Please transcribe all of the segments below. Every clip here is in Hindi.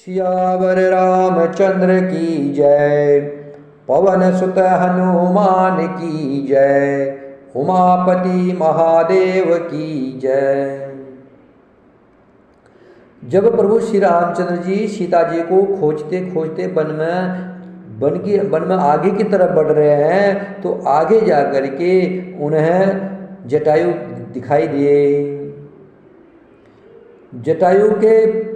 सियावर रामचंद्र की जय। पवन सुत हनुमान की जय। उमापति महादेव की जय। जब प्रभु श्री रामचंद्र जी सीता जी को खोजते खोजते वन में आगे की तरफ बढ़ रहे हैं, तो आगे जा कर के उन्हें जटायु दिखाई दिए। जटायु के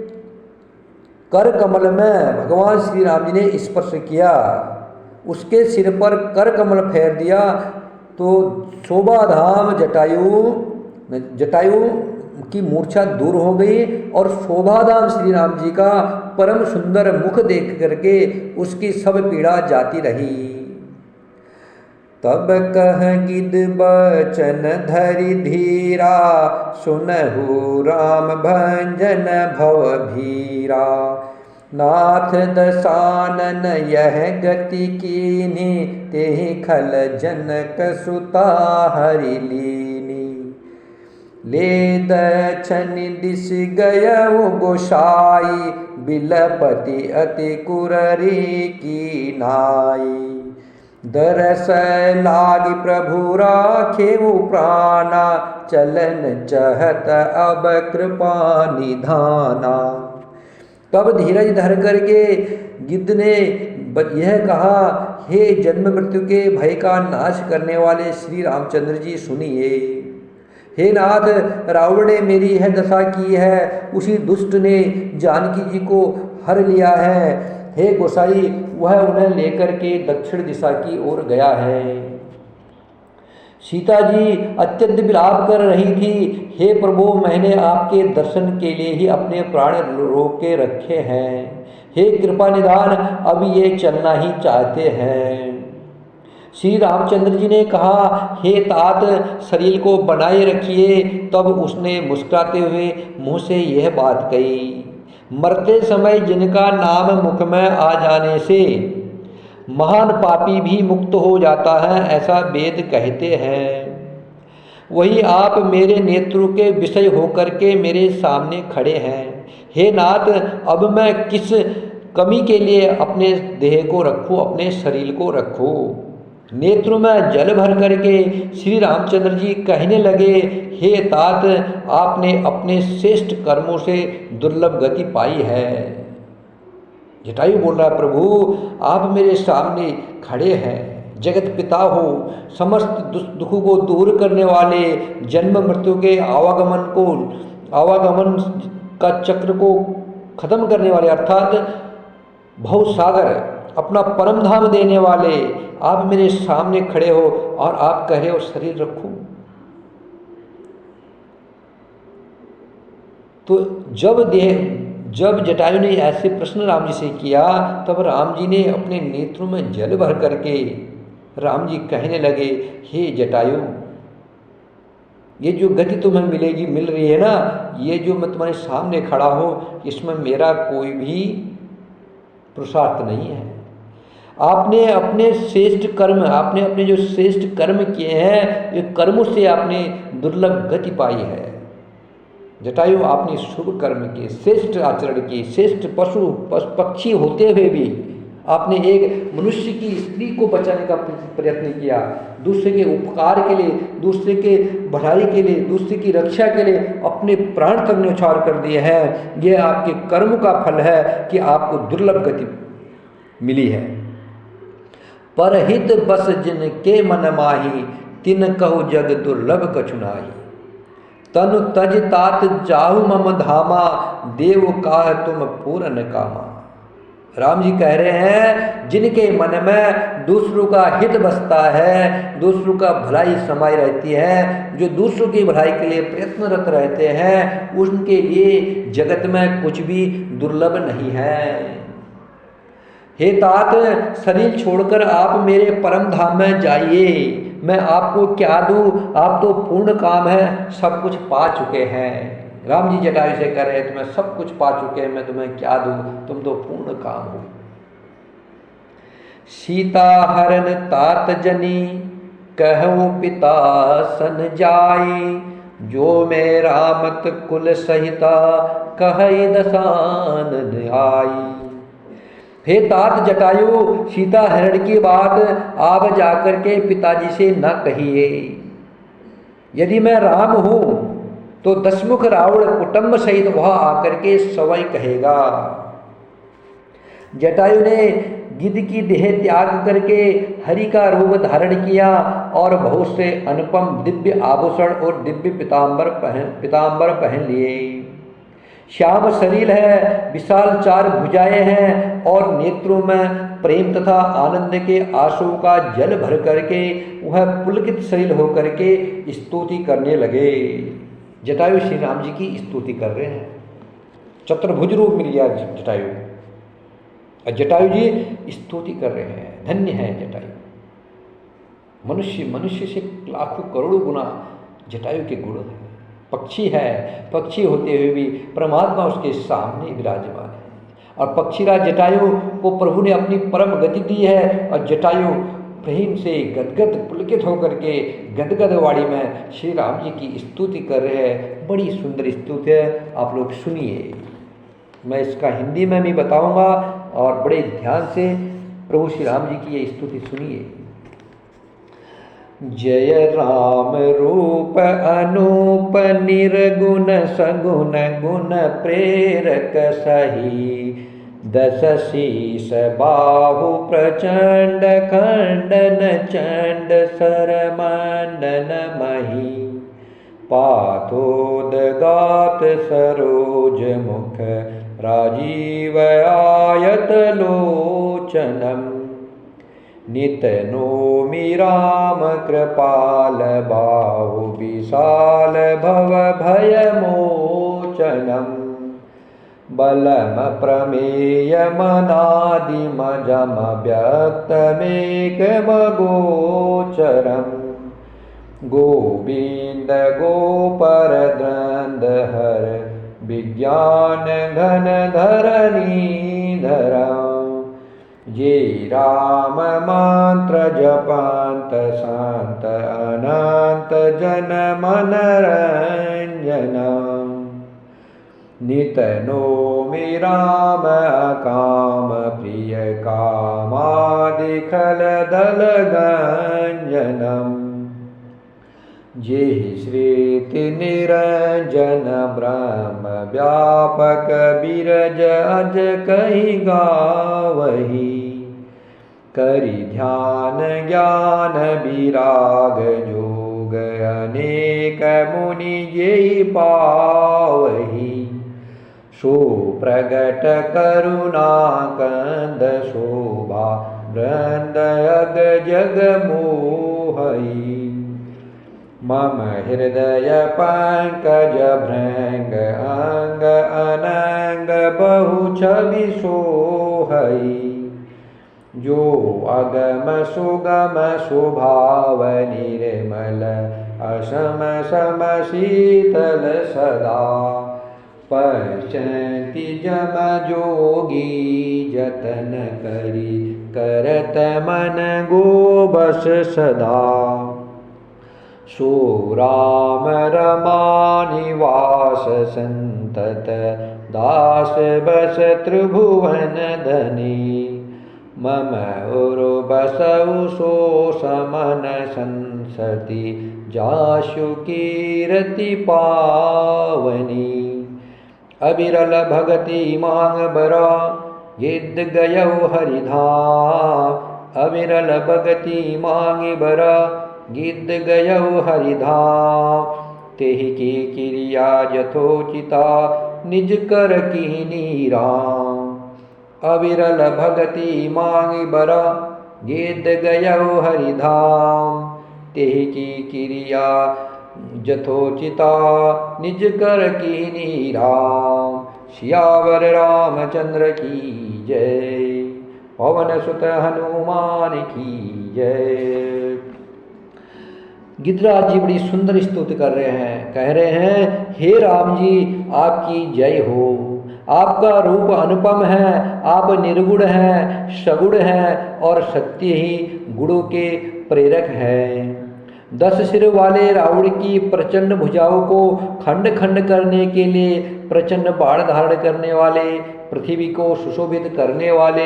कर कमल में भगवान श्री राम जी ने स्पर्श किया, उसके सिर पर कर कमल फेर दिया, तो शोभा धाम जटायु की मूर्छा दूर हो गई और शोभा धाम श्री राम जी का परम सुंदर मुख देख करके उसकी सब पीड़ा जाती रही। तब कह गिद बचन धरि धीरा, सुनहु राम भंजन भव भीरा। नाथ दसानन यह गति कीन्ही, तेहि खल जनक सुता हरि लीनी। ले दक्षिण दिश गयउ गोसाई, बिलपति अति कुररी की नाई। दरस लागी प्रभु राखेउ प्राणा, चलन चहत अब कृपा निधाना। तब धीरज धर करके गिद्ध ने यह कहा, हे जन्म मृत्यु के भय का नाश करने वाले श्री रामचंद्र जी सुनिए। हे नाथ, रावण ने मेरी यह दशा की है, उसी दुष्ट ने जानकी जी को हर लिया है। हे गोसाई, वह उन्हें लेकर के दक्षिण दिशा की ओर गया है। सीता जी अत्यंत विलाप कर रही थी। हे प्रभु, मैंने आपके दर्शन के लिए ही अपने प्राण रोक के रखे हैं। हे कृपा निधान, अब ये चलना ही चाहते हैं। श्री रामचंद्र जी ने कहा, हे तात, शरीर को बनाए रखिए। तब उसने मुस्कुराते हुए मुँह से यह बात कही, मरते समय जिनका नाम मुख में आ जाने से महान पापी भी मुक्त हो जाता है, ऐसा वेद कहते हैं। वही आप मेरे नेत्रों के विषय होकर के मेरे सामने खड़े हैं। हे नाथ, अब मैं किस कमी के लिए अपने देह को रखूं, अपने शरीर को रखूं। नेत्रों में जल भर करके श्री रामचंद्र जी कहने लगे, हे तात, आपने अपने श्रेष्ठ कर्मों से दुर्लभ गति पाई है। जटायु बोल रहा है, प्रभु आप मेरे सामने खड़े हैं, जगत पिता हो, समस्त दुखों को दूर करने वाले, जन्म मृत्यु के आवागमन का चक्र को खत्म करने वाले, अर्थात भव सागर अपना परम धाम देने वाले, आप मेरे सामने खड़े हो और आप कह रहे हो शरीर रखो। तो जब जटायु ने ऐसे प्रश्न राम जी से किया, तब राम जी ने अपने नेत्रों में जल भर करके राम जी कहने लगे, हे जटायु, ये जो गति तुम्हें मिल रही है ना, ये जो मैं तुम्हारे सामने खड़ा हूँ, इसमें मेरा कोई भी पुरुषार्थ नहीं है। आपने अपने जो श्रेष्ठ कर्म किए हैं, ये कर्मों से आपने दुर्लभ गति पाई है। जटायु, आपने शुभ कर्म किए, श्रेष्ठ आचरण किए, श्रेष्ठ पशु पक्षी होते हुए भी आपने एक मनुष्य की स्त्री को बचाने का प्रयत्न किया, दूसरे के उपकार के लिए, दूसरे के भलाई के लिए, दूसरे की रक्षा के लिए अपने प्राण तक न्यौछावर कर दिए हैं। यह आपके कर्म का फल है कि आपको दुर्लभ गति मिली है। परहित बस जिनके मन माही, तिन कहु जग दुर्लभ कछु नाहि। तनु तज तात जाहु मम धामा, देव काह तुम पूरन कामा। राम जी कह रहे हैं, जिनके मन में दूसरों का हित बसता है, दूसरों का भलाई समाई रहती है, जो दूसरों की भलाई के लिए प्रयत्नरत रहते हैं, उनके लिए जगत में कुछ भी दुर्लभ नहीं है। हे तात, शरीर छोड़कर आप मेरे परम धाम में जाइए। मैं आपको क्या दूँ, आप तो पूर्ण काम है, सब कुछ पा चुके हैं। राम जी जटायु से कह रहे हैं, तुम्हें सब कुछ पा चुके हैं, मैं तुम्हें क्या दूँ, तुम तो पूर्ण काम हो। सीता हरन तात जनी, कहूँ पिता सन जाई। जो मैं रामत कुल सहिता, कहई दसानन भाई। हे तात जटायु, सीता हरण की बात आप जाकर के पिताजी से न कहिए। यदि मैं राम हूं तो दशमुख रावण कुटुंब सहित वह आकर के सवई कहेगा। जटायु ने गिद्ध की देह त्याग करके हरि का रूप धारण किया और बहुत से अनुपम दिव्य आभूषण और दिव्य पीताम्बर पहन लिए। श्याम शरीर है, विशाल 4 भुजाएं हैं और नेत्रों में प्रेम तथा आनंद के आंसू का जल भर करके वह पुलकित शरीर होकर के स्तुति करने लगे। जटायु श्री राम जी की स्तुति कर रहे हैं। चतुर्भुज रूप मिल गया जटायु। जटायु जी स्तुति कर रहे हैं, धन्य है जटायु। मनुष्य से लाखों करोड़ों गुना जटायु के गुण हैं। पक्षी है, पक्षी होते हुए भी परमात्मा उसके सामने विराजमान है। और पक्षीराज जटायु को प्रभु ने अपनी परम गति दी है और जटायु प्रेम से गदगद पुलकित होकर के गदगद वाणी में श्री राम जी की स्तुति कर रहे हैं। बड़ी सुंदर स्तुति है, आप लोग सुनिए। मैं इसका हिंदी में भी बताऊंगा और बड़े ध्यान से प्रभु श्री राम जी की ये स्तुति सुनिए। जय राम रूप अनूप निर्गुण सगुण गुण प्रेरक सही। 10 शीस बाहु प्रचंड खंडन चंड सरमंडन मही। पाथोदगात सरोज मुख राजीव आयत लोचनम। नित नोमि राम कृपाल बाहु विशाल भव भय मोचनम। बलम प्रमेय मनादि मजम व्यक्तमेक गोचरम। गोविंद गोपर द्रंदहर विज्ञान घन धरणी धरम। ये राम मंत्र जपंत संत अनंत जन मन रंजन। नित नोमि राम काम प्रिय कामादि खल दल गंजनम। जे श्रीति निरंजन ब्रह्म व्यापक बिरज अज कहि गावही। करि ध्यान ज्ञान विराग जोग अनेक मुनि जेहि पावही। सो प्रगट करुणा कंद शोभा वृंद अग जग मोहई। मम हृदय पंकज भृंग अंग अनंग बहु छवि सोहई। जो अगम सुगम स्वभाव निर्मल असम सम शीतल सदा। पश्यन्ति जम जोगी जतन करी करत मन गोबस सदा। सो राम रमानिवास संतत दास बस त्रिभुवन धनी। मम उरु बसउ सो समन संसति जाशु कीरति पावनी। अबिरल भगति मांग बरा गिद्ध गयउ हरिधाम। अबिरल भगति मांग बरा गिद्ध गयउ हरिधाम। तेहि की क्रिया यथोचिता निज कर कीनी राम। अविरल भगति मांग बरा गिद्ध गयउ हरिधाम। तेहि की क्रिया यथोचिता निज कर कीनी राम। सियावर रामचंद्र की जय। पवन सुत हनुमान की जय। गिद्धराज जी बड़ी सुंदर स्तुति कर रहे हैं, कह रहे हैं हे राम जी आपकी जय हो। आपका रूप अनुपम है, आप निर्गुण हैं, सगुण हैं और सत्य ही गुणों के प्रेरक हैं। 10 सिर वाले रावण की प्रचंड भुजाओं को खंड खंड करने के लिए प्रचंड बाण धारण करने वाले पृथ्वी को सुशोभित करने वाले,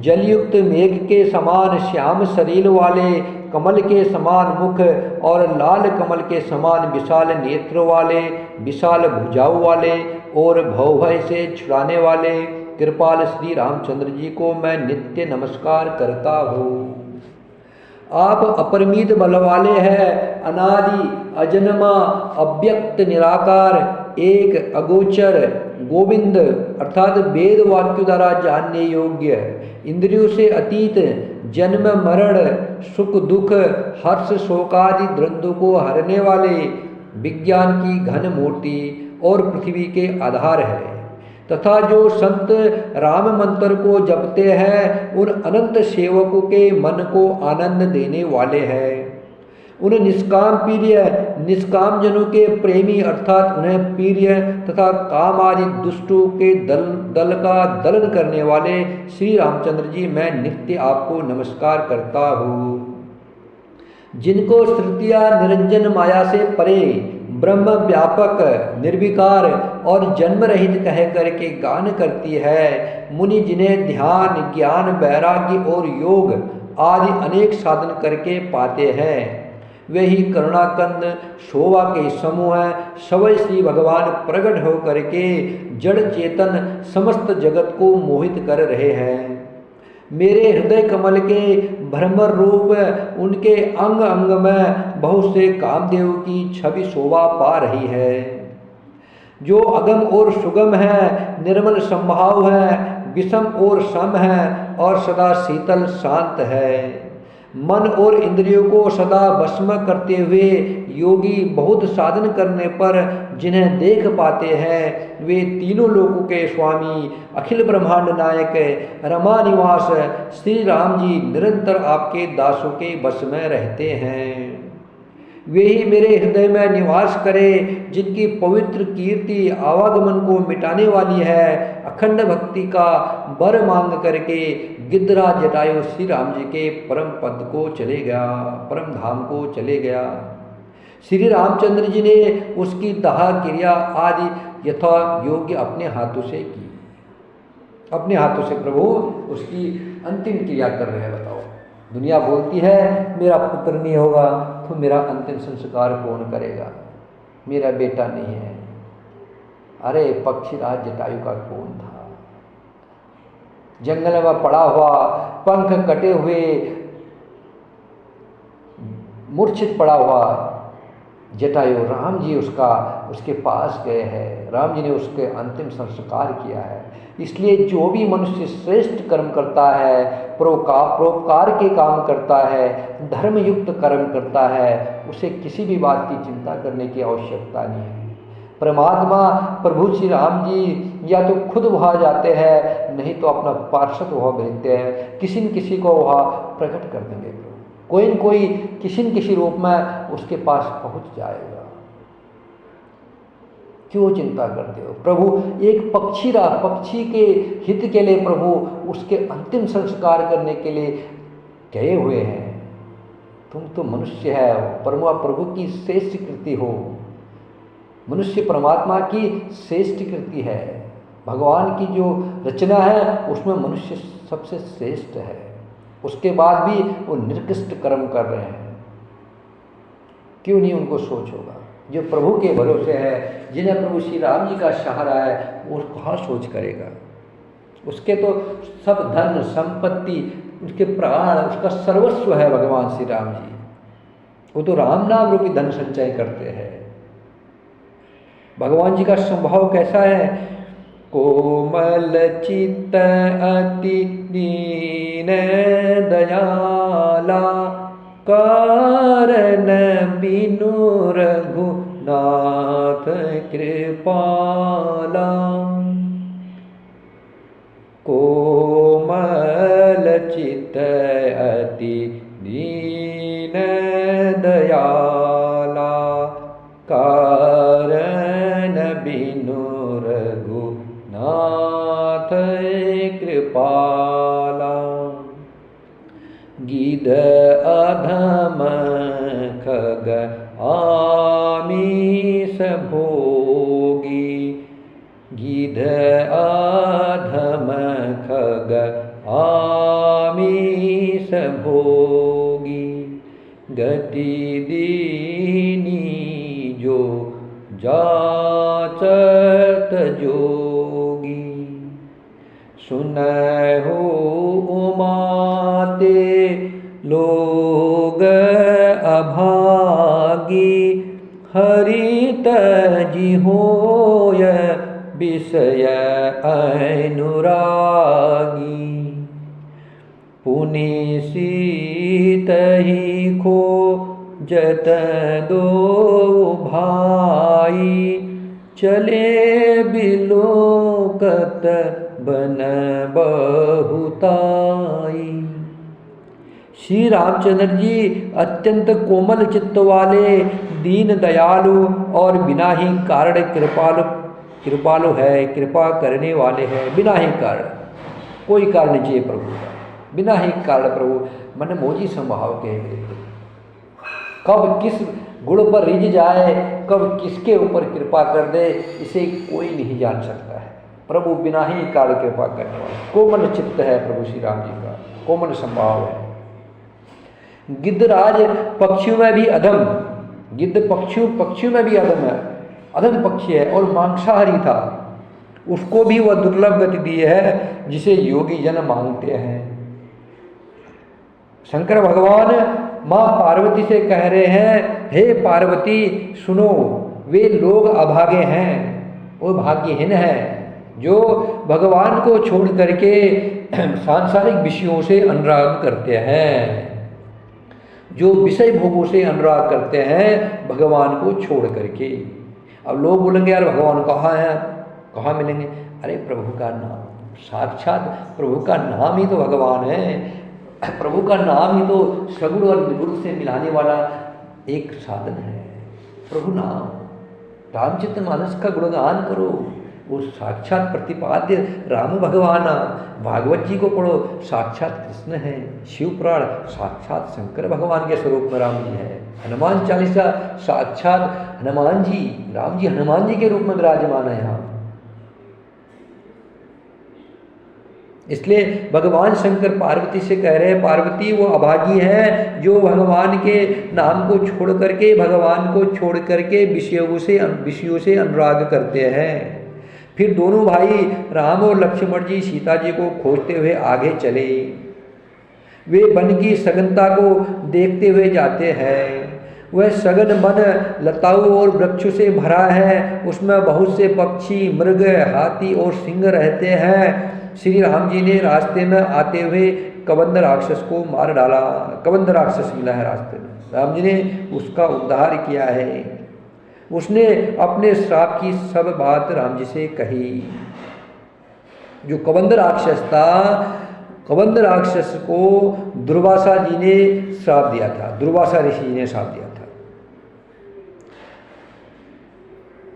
जलयुक्त मेघ के समान श्याम शरीर वाले, कमल के समान मुख और लाल कमल के समान विशाल नेत्र वाले, विशाल भुजाओं वाले और भवभय से छुड़ाने वाले कृपाल श्री रामचंद्र जी को मैं नित्य नमस्कार करता हूँ। आप अपरिमित बल वाले हैं, अनादि अजन्मा अव्यक्त निराकार, एक अगोचर गोविंद अर्थात वेद वाक्य द्वारा जानने योग्य, इंद्रियों से अतीत, जन्म मरण सुख दुख हर्ष शोकादि द्वंद्वों को हरने वाले, विज्ञान की घन मूर्ति और पृथ्वी के आधार है, तथा जो संत राम मंत्र को जपते हैं उन अनंत सेवकों के मन को आनंद देने वाले हैं। उन निष्काम प्रिय निष्काम जनों के प्रेमी अर्थात उन्हें प्रिय तथा काम आदि दुष्टों के दल का दलन करने वाले श्री रामचंद्र जी मैं नित्य आपको नमस्कार करता हूँ। जिनको श्रुतियाँ निरंजन माया से परे, ब्रह्म व्यापक निर्विकार और जन्म रहित कह करके गान करती है, मुनि जिन्हें ध्यान ज्ञान वैराग्य और योग आदि अनेक साधन करके पाते हैं, वे ही करुणाकंद शोभा के समूह सवय श्री भगवान प्रकट हो करके जड़ चेतन समस्त जगत को मोहित कर रहे हैं। मेरे हृदय कमल के भ्रमर रूप उनके अंग अंग में बहुत से कामदेव की छवि शोभा पा रही है, जो अगम और सुगम है, निर्मल संभाव है, विषम और सम है और सदा शीतल शांत है। मन और इंद्रियों को सदा भस्म करते हुए योगी बहुत साधन करने पर जिन्हें देख पाते हैं, वे तीनों लोकों के स्वामी अखिल ब्रह्मांड नायक रमा निवास श्री राम जी निरंतर आपके दासों के बस में रहते हैं। वे ही मेरे हृदय में निवास करें, जिनकी पवित्र कीर्ति आवागमन को मिटाने वाली है। अखंड भक्ति का वर मांग करके गिद्धराज जटायु श्री राम जी के परम पद को चले गया, परम धाम को चले गया। श्री रामचंद्र जी ने उसकी दाह क्रिया आदि यथा योग्य अपने हाथों से की। अपने हाथों से प्रभु उसकी अंतिम क्रिया कर रहे हैं। बताओ, दुनिया बोलती है मेरा पुत्र नहीं होगा तो मेरा अंतिम संस्कार कौन करेगा, मेरा बेटा नहीं है। अरे पक्षीराज जटायु का कौन था? जंगल में पड़ा हुआ, पंख कटे हुए, मूर्छित पड़ा हुआ जटायु, राम जी उसके पास गए हैं, राम जी ने उसके अंतिम संस्कार किया है। इसलिए जो भी मनुष्य श्रेष्ठ कर्म करता है, परोपकार के काम करता है, धर्मयुक्त कर्म करता है, उसे किसी भी बात की चिंता करने की आवश्यकता नहीं है। परमात्मा प्रभु श्री राम जी या तो खुद वहाँ जाते हैं, नहीं तो अपना पार्षद वहाँ भेजते हैं, किसी न किसी को वहाँ प्रकट कर देंगे। कोई न कोई किसी न किसी रूप में उसके पास पहुँच जाएगा। क्यों चिंता करते हो? प्रभु एक पक्षी के हित के लिए प्रभु उसके अंतिम संस्कार करने के लिए गए हुए हैं। तुम तो मनुष्य है, प्रभु की श्रेष्ठ कृति हो। मनुष्य परमात्मा की श्रेष्ठ कृति है। भगवान की जो रचना है उसमें मनुष्य सबसे श्रेष्ठ है। उसके बाद भी वो निकृष्ट कर्म कर रहे हैं। क्यों नहीं उनको सोच होगा? जो प्रभु के भरोसे है, जिन्हें प्रभु श्री राम जी का सहारा है, वो कहाँ सोच करेगा? उसके तो सब धन संपत्ति, उसके प्राण, उसका सर्वस्व है भगवान श्री राम जी। वो तो राम नाम रूपी धन संचय करते हैं। भगवान जी का स्वभाव कैसा है? कोमल चित्त अति दीन दयाला, कारण बिनु रघुनाथ कृपाला। कोमल चित्त अति दीन दयाला, कारण बिनु रघुनाथ कृपाला। गिध अधम खग आमीस भोगी, गिध अधम खग आमीस भोगी, गति दीनी जो जाचत जोगी। सुनहु उमाते लोग अभागी, हरि तजी होय विषय अनुरागी। पुनि सीत ही खो जत दो भाई, चले बिलोकत बन बहुताई। श्री रामचंद्र जी अत्यंत कोमल चित्त वाले, दीन दयालु और बिना ही कारण कृपालु है, कृपा करने वाले हैं बिना ही कारण। कोई कारण नहीं चाहिए प्रभु का, बिना ही कारण प्रभु मन मोजी स्वभाव के हैं मेरे प्रभु। कब किस गुण पर रिझ जाए, कब किसके ऊपर कृपा कर दे, इसे कोई नहीं जान सकता है। प्रभु बिना ही कारण कृपा करने वाला, कोमल चित्त है प्रभु श्री राम जी का, कोमल स्वभाव है। गिद्धराज पक्षियों में भी अधम, गिद्ध पक्षियों में भी अधम है, अधम पक्षी है और मांसाहारी था। उसको भी वह दुर्लभ गति दी है जिसे योगी जन मांगते हैं। शंकर भगवान माँ पार्वती से कह रहे हैं, हे पार्वती सुनो, वे लोग अभागे हैं, वो भाग्यहीन है जो भगवान को छोड़ करके सांसारिक विषयों से अनुराग करते हैं, जो विषय भोगों से अनुराग करते हैं भगवान को छोड़ करके। अब लोग बोलेंगे यार भगवान कहाँ है, कहाँ मिलेंगे? अरे प्रभु का नाम, साक्षात प्रभु का नाम ही तो भगवान है। प्रभु का नाम ही तो सगुण और निर्गुण से मिलाने वाला एक साधन है। प्रभु नाम, रामचरितमानस का गुणगान करो, वो साक्षात प्रतिपाद्य राम भगवान। भागवत जी को पढ़ो, साक्षात कृष्ण है। शिव पुराण साक्षात शंकर भगवान के स्वरूप में राम जी है। हनुमान चालीसा साक्षात हनुमान जी, राम जी हनुमान जी के रूप में विराजमान है यहाँ। इसलिए भगवान शंकर पार्वती से कह रहे हैं, पार्वती वो अभागी है जो भगवान के नाम को छोड़ करके, भगवान को छोड़ करके विषयों से अनुराग करते हैं। फिर दोनों भाई राम और लक्ष्मण जी सीता जी को खोजते हुए आगे चले। वे वन की सघनता को देखते हुए जाते हैं। वह सघन वन लताओं और वृक्षों से भरा है, उसमें बहुत से पक्षी, मृग, हाथी और सिंह रहते हैं। श्री राम जी ने रास्ते में आते हुए कबंध राक्षस को मार डाला। कबंध राक्षस मिला है रास्ते में, राम जी ने उसका उद्धार किया है। उसने अपने श्राप की सब बात राम जी से कही। जो कबंध राक्षस था, कबंध राक्षस को दुर्वासा जी ने श्राप दिया था, दुर्वासा ऋषि ने श्राप दिया था।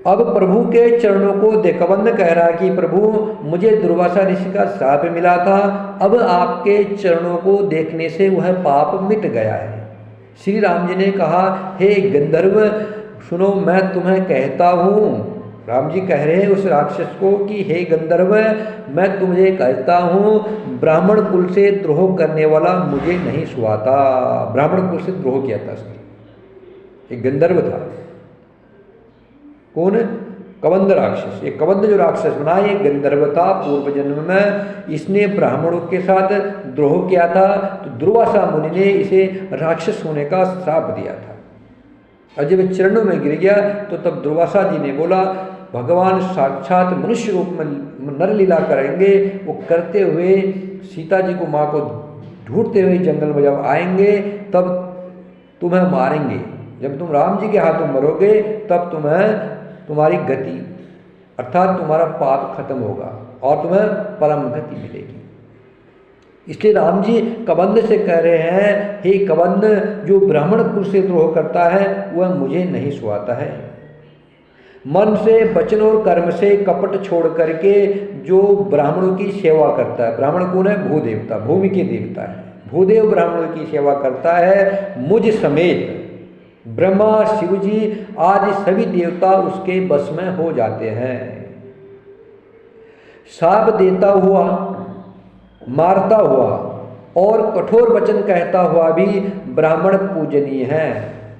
अब प्रभु के चरणों को कबंध कह रहा कि प्रभु मुझे दुर्वासा ऋषि का श्राप मिला था, अब आपके चरणों को देखने से वह पाप मिट गया है। श्री राम जी ने कहा, हे गंधर्व सुनो, मैं तुम्हें कहता हूँ। राम जी कह रहे हैं उस राक्षस को कि हे गंधर्व, मैं तुझे कहता हूँ, ब्राह्मण कुल से द्रोह करने वाला मुझे नहीं सुहाता। ब्राह्मण कुल से द्रोह किया था उसने, एक गंधर्व था। कौन? कबंध राक्षस। ये कबंध जो राक्षस बना, ये गंधर्व था पूर्व जन्म में। इसने ब्राह्मणों के साथ द्रोह किया था, तो दुर्वासा मुनि ने इसे राक्षस होने का श्राप दिया था। और जब चरणों में गिर गया तो तब दुर्वासा जी ने बोला, भगवान साक्षात मनुष्य रूप में नर लीला करेंगे। वो करते हुए सीता जी को, माँ को ढूंढते हुए जंगल में जब आएंगे तब तुम्हें मारेंगे। जब तुम राम जी के हाथों मरोगे तब तुम्हारी गति अर्थात तुम्हारा पाप खत्म होगा और तुम्हें परम गति मिलेगी। इसलिए राम जी कबंध से कह रहे हैं, हे कबंध, जो ब्राह्मण कुल से द्रोह करता है वह मुझे नहीं सुहाता है। मन से, वचन और कर्म से कपट छोड़ करके जो ब्राह्मणों की सेवा करता है, ब्राह्मण कौन है? भूदेवता, भूमि के देवता है। भूदेव ब्राह्मणों की सेवा करता है, मुझ समेत ब्रह्मा, शिव जी आदि सभी देवता उसके बस में हो जाते हैं। शाप देता हुआ मारता हुआ और कठोर वचन कहता हुआ भी ब्राह्मण पूजनीय है,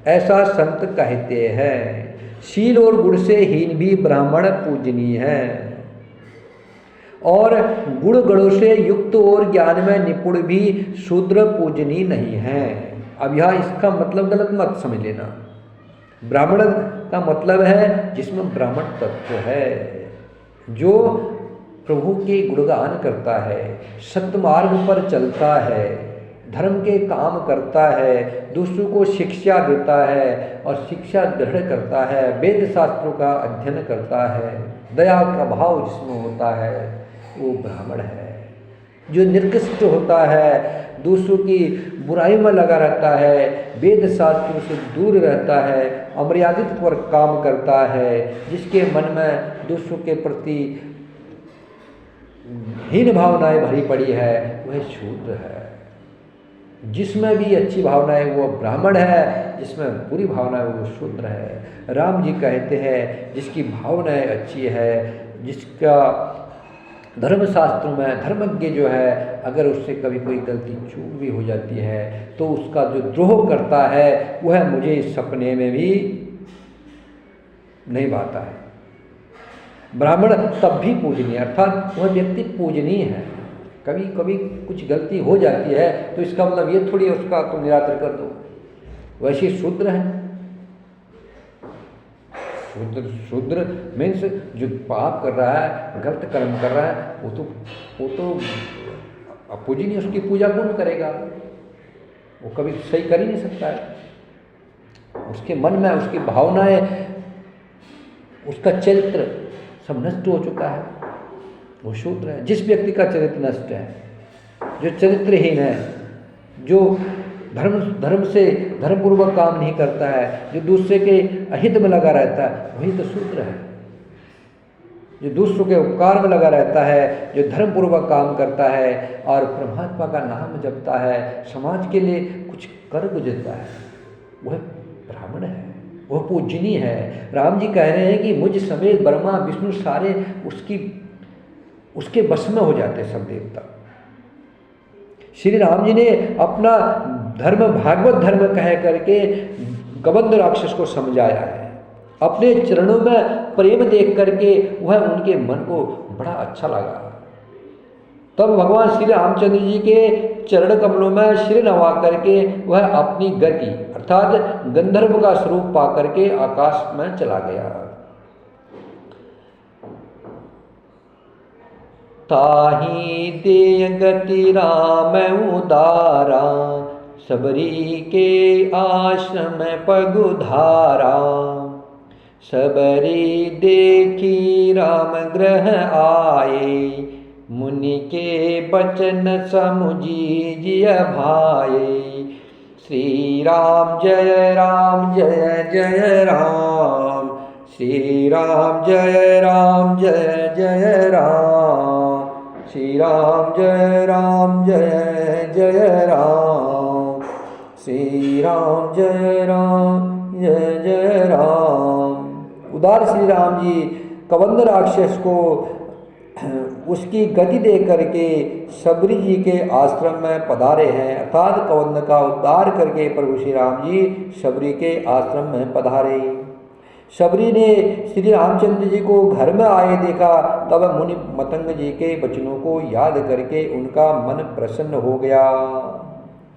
ऐसा संत कहते हैं। शील और गुण से हीन भी ब्राह्मण पूजनीय है, और गुण गणों से युक्त और ज्ञान में निपुण भी शूद्र पूजनीय नहीं है। अब यहाँ इसका मतलब गलत मत समझ लेना। ब्राह्मण का मतलब है जिसमें ब्राह्मण तत्व है, जो प्रभु के गुणगान करता है, सत्य मार्ग पर चलता है, धर्म के काम करता है, दूसरों को शिक्षा देता है और शिक्षा दृढ़ करता है, वेद शास्त्रों का अध्ययन करता है, दया का भाव जिसमें होता है, वो ब्राह्मण है। जो निर्कृष्ट होता है, दूसरों की बुराई में लगा रहता है, वेद शास्त्रों से दूर रहता है, अमर्यादित पर काम करता है, जिसके मन में दूसरों के प्रति हीन भावनाएं भरी पड़ी है, वह शूद्र है। जिसमें भी अच्छी भावनाएं वो ब्राह्मण है, जिसमें बुरी भावनाएं वो शूद्र है। राम जी कहते हैं जिसकी भावनाएं अच्छी है, जिसका धर्मशास्त्रों में धर्मज्ञ जो है, अगर उससे कभी कोई गलती चूक भी हो जाती है तो उसका जो द्रोह करता है वह मुझे इस सपने में भी नहीं भाता है। ब्राह्मण तब भी पूजनीय, अर्थात वह व्यक्ति पूजनीय है। कभी कभी कुछ गलती हो जाती है तो इसका मतलब ये थोड़ी उसका तुम निरादर कर दो, वैसे शूद्र है। शूद्र मीन्स जो पाप कर रहा है, गलत कर्म कर रहा है, वो तो पूजनीय, उसकी पूजा कौन करेगा? वो कभी सही कर ही नहीं सकता है। उसके मन में उसकी भावनाएं, उसका चरित्र सब नष्ट हो चुका है, वो शूद्र है। जिस व्यक्ति का चरित्र नष्ट है, जो चरित्रहीन है, जो धर्म से धर्मपूर्वक काम नहीं करता है, जो दूसरे के अहित में लगा रहता है, वही तो शूद्र है। जो दूसरों के उपकार में लगा रहता है, जो धर्मपूर्वक काम करता है और परमात्मा का नाम जपता है, समाज के लिए कुछ कर गुजरता है, वह ब्राह्मण है, वह पूजनीय है। राम जी कह रहे हैं कि मुझ समेत ब्रह्मा विष्णु सारे उसके बस में हो जाते सब देवता। श्री राम जी ने अपना धर्म भागवत धर्म कह करके कबंध राक्षस को समझाया है। अपने चरणों में प्रेम देख करके वह उनके मन को बड़ा अच्छा लगा। तब भगवान श्री रामचंद्र जी के चरण कमलों में सिर नवा करके वह अपनी गति अर्थात गंधर्व का स्वरूप पा करके आकाश में चला गया। ताही दे गति राम उदारा, सबरी के आश्रम पगुधारा। सबरी देखी राम ग्रह आए, मुनि के बचन समुझी जिय भाए। श्री राम जय जय राम, श्री राम जय जय राम, श्री राम जय जय राम, श्री राम जय राम। उदार श्री राम जी कबंध राक्षस को उसकी गति दे करके सबरी जी के आश्रम में पधारे हैं, अर्थात कबंध का उद्धार करके प्रभु श्री राम जी सबरी के आश्रम में पधारे। सबरी ने श्री रामचंद्र जी को घर में आए देखा, तब मुनि मतंग जी के वचनों को याद करके उनका मन प्रसन्न हो गया।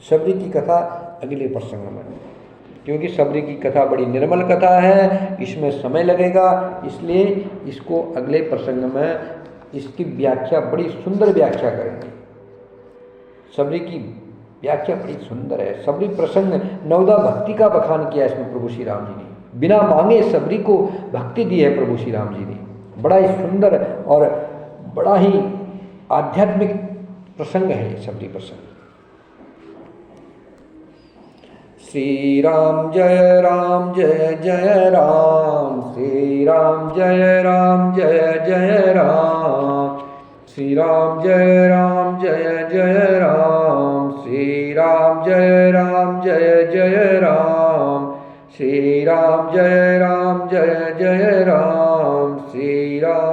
सबरी की कथा अगले प्रसंग में, क्योंकि सबरी की कथा बड़ी निर्मल कथा है, इसमें समय लगेगा, इसलिए इसको अगले प्रसंग में इसकी व्याख्या बड़ी सुंदर व्याख्या करेंगे। सबरी की व्याख्या बड़ी सुंदर है। सबरी प्रसंग नवदा भक्ति का बखान किया इसमें प्रभु श्री राम जी ने, बिना मांगे सबरी को भक्ति दी है प्रभु श्री राम जी ने। बड़ा ही सुंदर और बड़ा ही आध्यात्मिक प्रसंग है सबरी प्रसंग। श्री राम जय जय राम, श्री राम जय जय राम, श्री राम जय जय राम, श्री राम जय जय राम, श्री राम जय जय राम, श्री राम